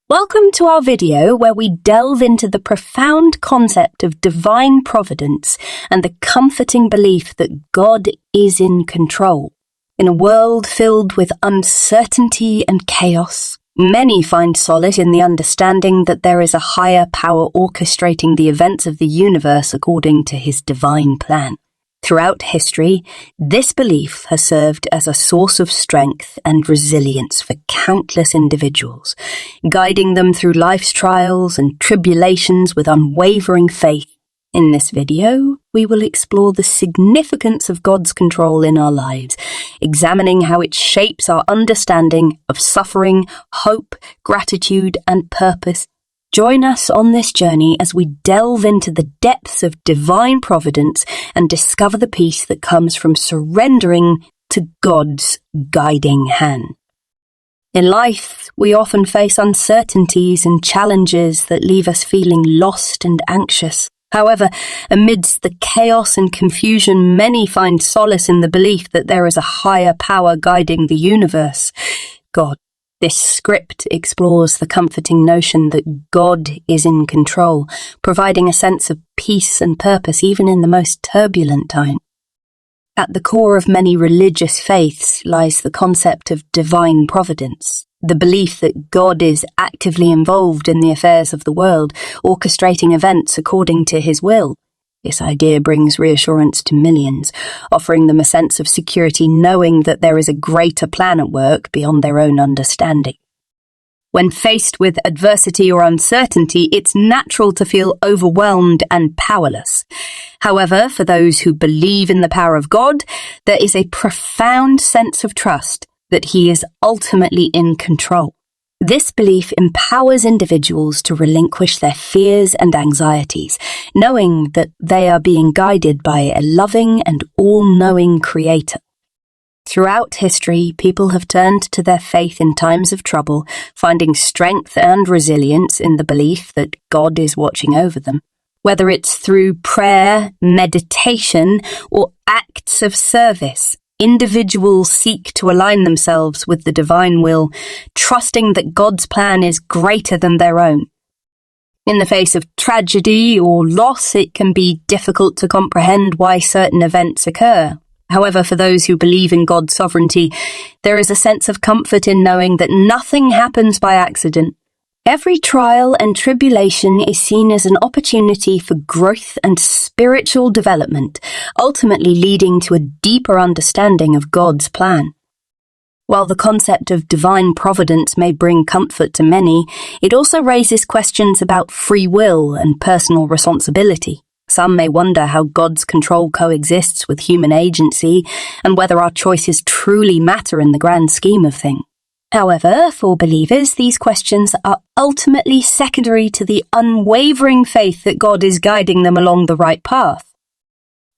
Welcome to our video where we delve into the profound concept of divine providence and the comforting belief that God is in control. In a world filled with uncertainty and chaos, many find solace in the understanding that there is a higher power orchestrating the events of the universe according to his divine plan. Throughout history, this belief has served as a source of strength and resilience for countless individuals, guiding them through life's trials and tribulations with unwavering faith. In this video, we will explore the significance of God's control in our lives, examining how it shapes our understanding of suffering, hope, gratitude, and purpose. Join us on this journey as we delve into the depths of divine providence and discover the peace that comes from surrendering to God's guiding hand. In life, we often face uncertainties and challenges that leave us feeling lost and anxious. However, amidst the chaos and confusion, many find solace in the belief that there is a higher power guiding the universe, God. This script explores the comforting notion that God is in control, providing a sense of peace and purpose even in the most turbulent time. At the core of many religious faiths lies the concept of divine providence, the belief that God is actively involved in the affairs of the world, orchestrating events according to his will. This idea brings reassurance to millions, offering them a sense of security knowing that there is a greater plan at work beyond their own understanding. When faced with adversity or uncertainty, it's natural to feel overwhelmed and powerless. However, for those who believe in the power of God, there is a profound sense of trust that he is ultimately in control. This belief empowers individuals to relinquish their fears and anxieties, knowing that they are being guided by a loving and all-knowing Creator. Throughout history, people have turned to their faith in times of trouble, finding strength and resilience in the belief that God is watching over them. Whether it's through prayer, meditation, or acts of service, individuals seek to align themselves with the divine will, trusting that God's plan is greater than their own. In the face of tragedy or loss, it can be difficult to comprehend why certain events occur. However, for those who believe in God's sovereignty, there is a sense of comfort in knowing that nothing happens by accident. Every trial and tribulation is seen as an opportunity for growth and spiritual development, ultimately leading to a deeper understanding of God's plan. While the concept of divine providence may bring comfort to many, it also raises questions about free will and personal responsibility. Some may wonder how God's control coexists with human agency and whether our choices truly matter in the grand scheme of things. However, for believers, these questions are ultimately secondary to the unwavering faith that God is guiding them along the right path.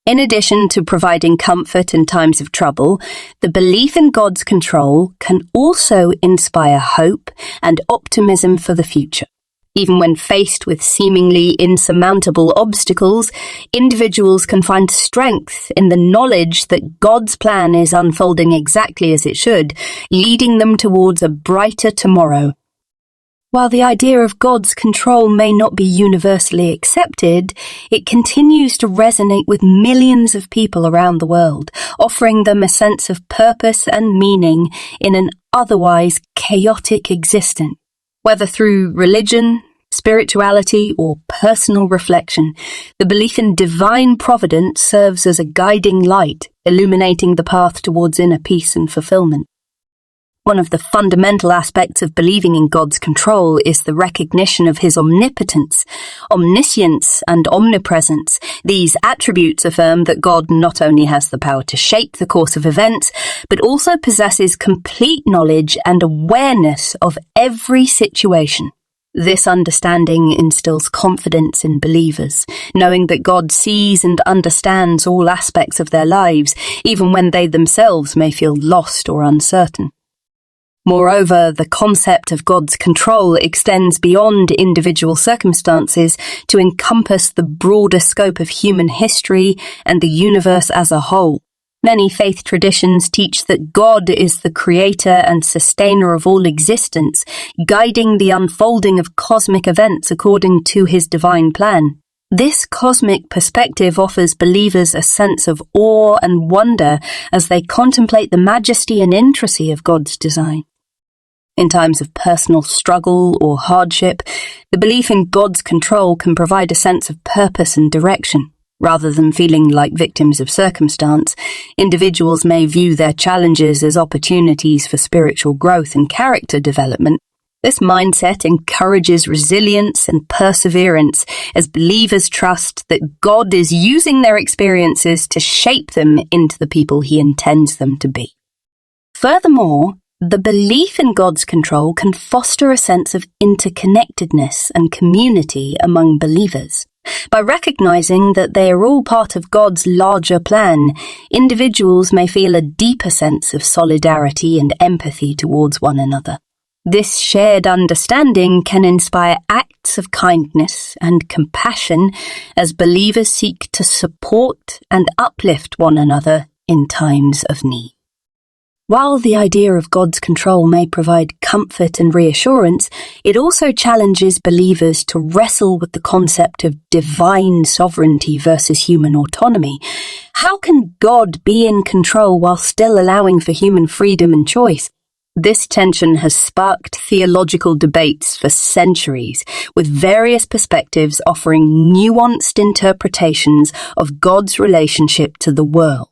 In addition to providing comfort in times of trouble, the belief in God's control can also inspire hope and optimism for the future. Even when faced with seemingly insurmountable obstacles, individuals can find strength in the knowledge that God's plan is unfolding exactly as it should, leading them towards a brighter tomorrow. While the idea of God's control may not be universally accepted, it continues to resonate with millions of people around the world, offering them a sense of purpose and meaning in an otherwise chaotic existence. Whether through religion, spirituality, or personal reflection, the belief in divine providence serves as a guiding light, illuminating the path towards inner peace and fulfillment. One of the fundamental aspects of believing in God's control is the recognition of his omnipotence, omniscience, and omnipresence. These attributes affirm that God not only has the power to shape the course of events, but also possesses complete knowledge and awareness of every situation. This understanding instills confidence in believers, knowing that God sees and understands all aspects of their lives, even when they themselves may feel lost or uncertain. Moreover, the concept of God's control extends beyond individual circumstances to encompass the broader scope of human history and the universe as a whole. Many faith traditions teach that God is the creator and sustainer of all existence, guiding the unfolding of cosmic events according to his divine plan. This cosmic perspective offers believers a sense of awe and wonder as they contemplate the majesty and intricacy of God's design. In times of personal struggle or hardship, the belief in God's control can provide a sense of purpose and direction. Rather than feeling like victims of circumstance, individuals may view their challenges as opportunities for spiritual growth and character development. This mindset encourages resilience and perseverance as believers trust that God is using their experiences to shape them into the people he intends them to be. Furthermore, the belief in God's control can foster a sense of interconnectedness and community among believers. By recognizing that they are all part of God's larger plan, individuals may feel a deeper sense of solidarity and empathy towards one another. This shared understanding can inspire acts of kindness and compassion as believers seek to support and uplift one another in times of need. While the idea of God's control may provide comfort and reassurance, it also challenges believers to wrestle with the concept of divine sovereignty versus human autonomy. How can God be in control while still allowing for human freedom and choice? This tension has sparked theological debates for centuries, with various perspectives offering nuanced interpretations of God's relationship to the world.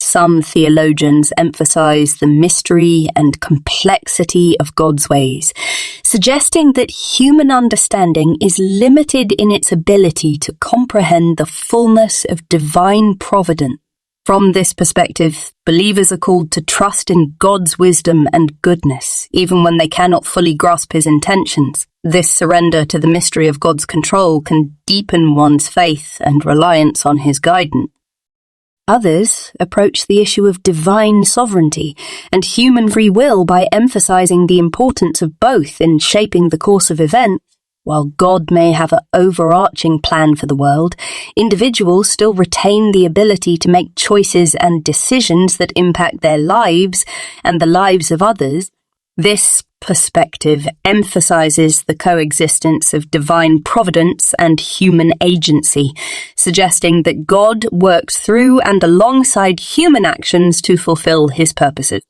Some theologians emphasize the mystery and complexity of God's ways, suggesting that human understanding is limited in its ability to comprehend the fullness of divine providence. From this perspective, believers are called to trust in God's wisdom and goodness, even when they cannot fully grasp his intentions. This surrender to the mystery of God's control can deepen one's faith and reliance on his guidance. Others approach the issue of divine sovereignty and human free will by emphasizing the importance of both in shaping the course of events. While God may have an overarching plan for the world, individuals still retain the ability to make choices and decisions that impact their lives and the lives of others. This perspective emphasizes the coexistence of divine providence and human agency, suggesting that God works through and alongside human actions to fulfill his purposes.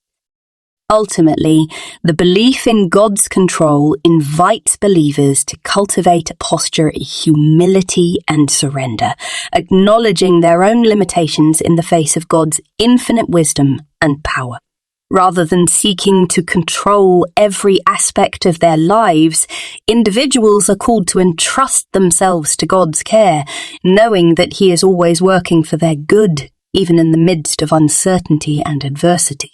Ultimately, the belief in God's control invites believers to cultivate a posture of humility and surrender, acknowledging their own limitations in the face of God's infinite wisdom and power. Rather than seeking to control every aspect of their lives, individuals are called to entrust themselves to God's care, knowing that he is always working for their good, even in the midst of uncertainty and adversity.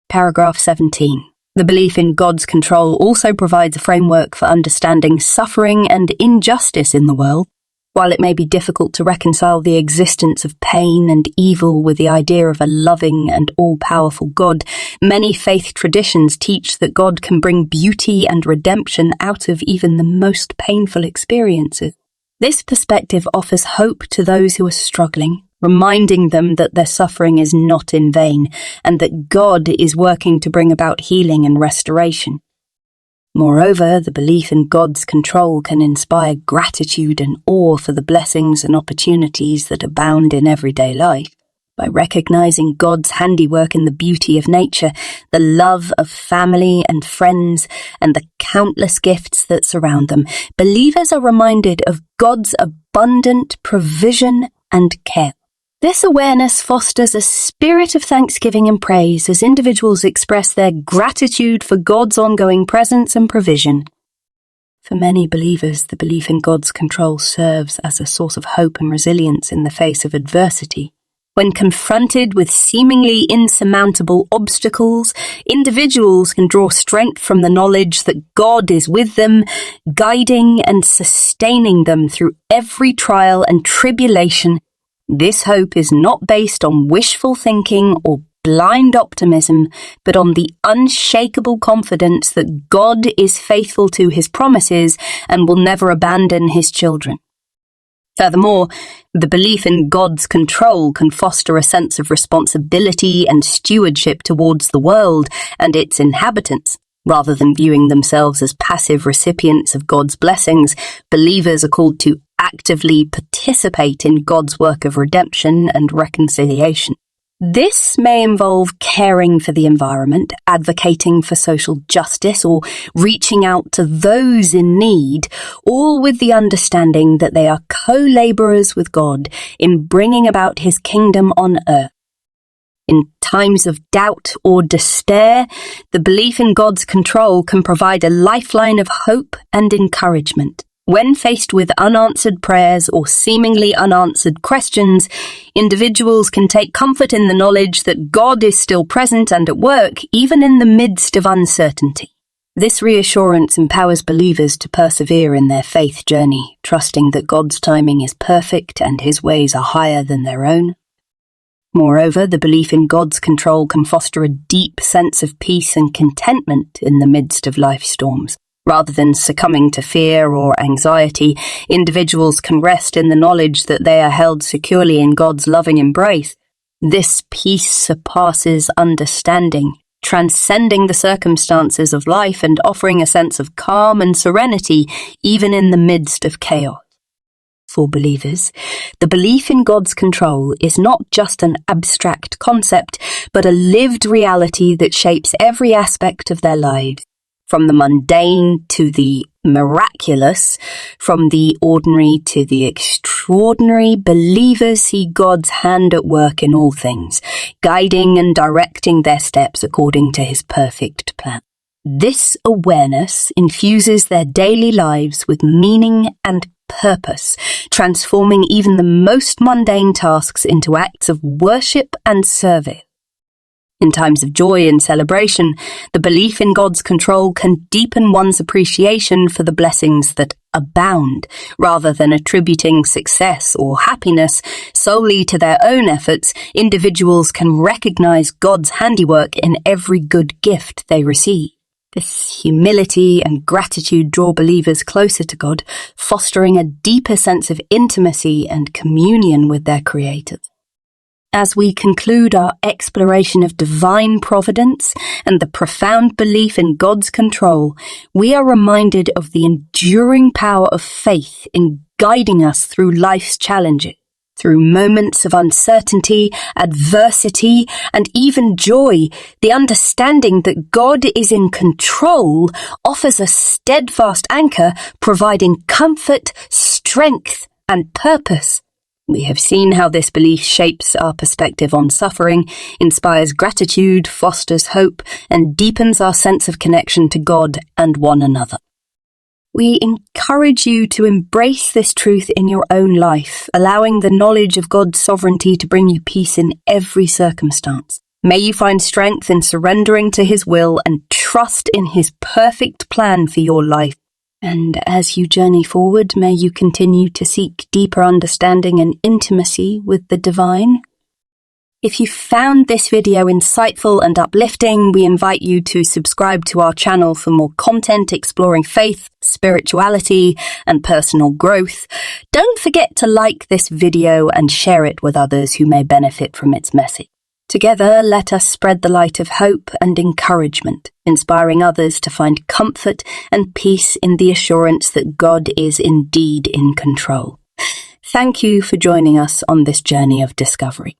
Paragraph 17. The belief in God's control also provides a framework for understanding suffering and injustice in the world. While it may be difficult to reconcile the existence of pain and evil with the idea of a loving and all-powerful God, many faith traditions teach that God can bring beauty and redemption out of even the most painful experiences. This perspective offers hope to those who are struggling, reminding them that their suffering is not in vain and that God is working to bring about healing and restoration. Moreover, the belief in God's control can inspire gratitude and awe for the blessings and opportunities that abound in everyday life. By recognizing God's handiwork in the beauty of nature, the love of family and friends, and the countless gifts that surround them, believers are reminded of God's abundant provision and care. This awareness fosters a spirit of thanksgiving and praise as individuals express their gratitude for God's ongoing presence and provision. For many believers, the belief in God's control serves as a source of hope and resilience in the face of adversity. When confronted with seemingly insurmountable obstacles, individuals can draw strength from the knowledge that God is with them, guiding and sustaining them through every trial and tribulation. This hope is not based on wishful thinking or blind optimism, but on the unshakable confidence that God is faithful to his promises and will never abandon his children. Furthermore, the belief in God's control can foster a sense of responsibility and stewardship towards the world and its inhabitants. Rather than viewing themselves as passive recipients of God's blessings, believers are called to actively participate in God's work of redemption and reconciliation. This may involve caring for the environment, advocating for social justice, or reaching out to those in need, all with the understanding that they are co-laborers with God in bringing about His kingdom on earth. In times of doubt or despair, the belief in God's control can provide a lifeline of hope and encouragement. When faced with unanswered prayers or seemingly unanswered questions, individuals can take comfort in the knowledge that God is still present and at work, even in the midst of uncertainty. This reassurance empowers believers to persevere in their faith journey, trusting that God's timing is perfect and His ways are higher than their own. Moreover, the belief in God's control can foster a deep sense of peace and contentment in the midst of life's storms. Rather than succumbing to fear or anxiety, individuals can rest in the knowledge that they are held securely in God's loving embrace. This peace surpasses understanding, transcending the circumstances of life and offering a sense of calm and serenity even in the midst of chaos. For believers, the belief in God's control is not just an abstract concept, but a lived reality that shapes every aspect of their lives. From the mundane to the miraculous, from the ordinary to the extraordinary, believers see God's hand at work in all things, guiding and directing their steps according to His perfect plan. This awareness infuses their daily lives with meaning and purpose, transforming even the most mundane tasks into acts of worship and service. In times of joy and celebration, the belief in God's control can deepen one's appreciation for the blessings that abound, rather than attributing success or happiness solely to their own efforts. Individuals can recognize God's handiwork in every good gift they receive. This humility and gratitude draw believers closer to God, fostering a deeper sense of intimacy and communion with their Creator. As we conclude our exploration of divine providence and the profound belief in God's control, we are reminded of the enduring power of faith in guiding us through life's challenges. Through moments of uncertainty, adversity, and even joy, the understanding that God is in control offers a steadfast anchor, providing comfort, strength, and purpose. We have seen how this belief shapes our perspective on suffering, inspires gratitude, fosters hope, and deepens our sense of connection to God and one another. We encourage you to embrace this truth in your own life, allowing the knowledge of God's sovereignty to bring you peace in every circumstance. May you find strength in surrendering to His will and trust in His perfect plan for your life. And as you journey forward, may you continue to seek deeper understanding and intimacy with the divine. If you found this video insightful and uplifting, we invite you to subscribe to our channel for more content exploring faith, spirituality, and personal growth. Don't forget to like this video and share it with others who may benefit from its message. Together, let us spread the light of hope and encouragement, inspiring others to find comfort and peace in the assurance that God is indeed in control. Thank you for joining us on this journey of discovery.